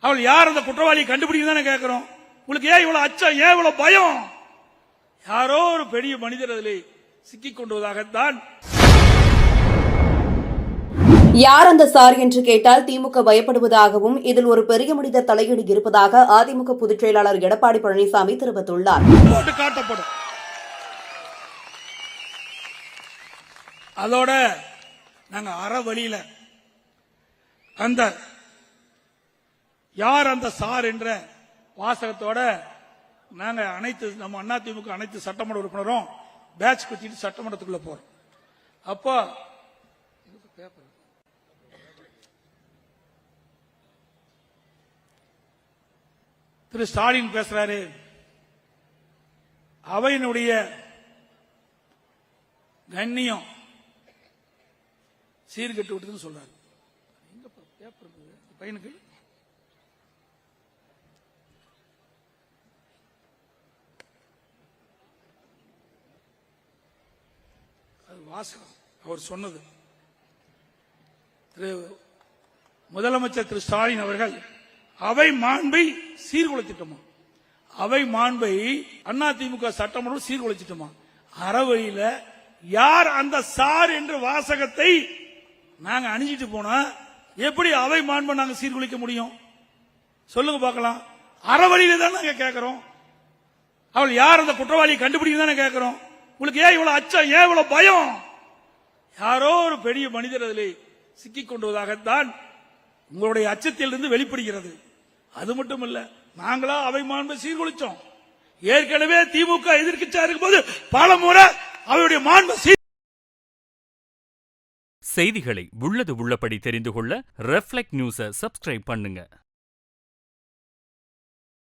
அவள் யார் அந்த குற்றவாளியை கண்டுபிடிக்க தானே கேட்கிறோம். உங்களுக்கு ஏன் இவ்வளவு அச்சம், ஏன் இவ்வளவு பயம்? யாரோ ஒரு பெரிய மனிதர் அதில் சிக்கிக் கொண்டுவதாகத்தான். யார் அந்த சார் என்று கேட்டால் திமுக பயப்படுவதாகவும் இதில் ஒரு பெரிய மனிதர் தலையீடு இருப்பதாக அதிமுக பொதுச் செயலாளர் எடப்பாடி பழனிசாமி தெரிவித்துள்ளார். காட்டப்படும். அதோட நாங்க அறவழியில அந்த யார் அந்த சார் என்ற வாசகத்தோட நாங்க நம்ம அதிமுக அனைத்து சட்டமன்ற உறுப்பினரும் பேட்ச் குத்திட்டு சட்டமன்றத்துக்குள்ள போறோம். அப்போ திரு ஸ்டாலின் பேசுறாரு, அவையினுடைய கண்ணியம் சீர்கெட்டு விட்டதுன்னு சொல்றாரு. பையனுக்கு அது வாசகம் அவர் சொன்னது. திரு முதலமைச்சர் திரு ஸ்டாலின் அவர்கள் அவை மாண்பை சீர்குலைச்சிட்டோமா, அவை மாண்பை அதிமுக சட்டமன்றம் சீர்குலைச்சிட்டோமா. அறவழியில யார் அந்த சார் என்ற வாசகத்தை நாங்க அணிஞ்சிட்டு போனா எப்படி அவை மாண்பை நாங்க சீர்குலைக்க முடியும்? சொல்லுங்க பார்க்கலாம். அறவழியில தான் நாங்க கேட்கிறோம். அவள் யார் அந்த குற்றவாளியை கண்டுபிடிக்க தானே கேட்கிறோம். உங்களுக்கு ஏன் இவ்வளவு அச்சம், ஏன் இவ்வளவு பயம்? யாரோ ஒரு பெரிய மனிதர் அதில் சிக்கிக் கொண்டுவதாகத்தான் உங்களுடைய அச்சத்திலிருந்து வெளிப்படுகிறது. அது மட்டும் இல்ல, நாங்களா அவை மாண்பை சீர்குலைச்சோம். ஏற்கனவே திமுக எதிர்க்கட்சியா இருக்கும்போது பல முறை அவருடைய மாண்பை செய்திகளை உள்ளது உள்ளபடி தெரிந்து கொள்ள ரெஃப்ளெக்ட் நியூஸை சப்ஸ்கிரைப் பண்ணுங்க.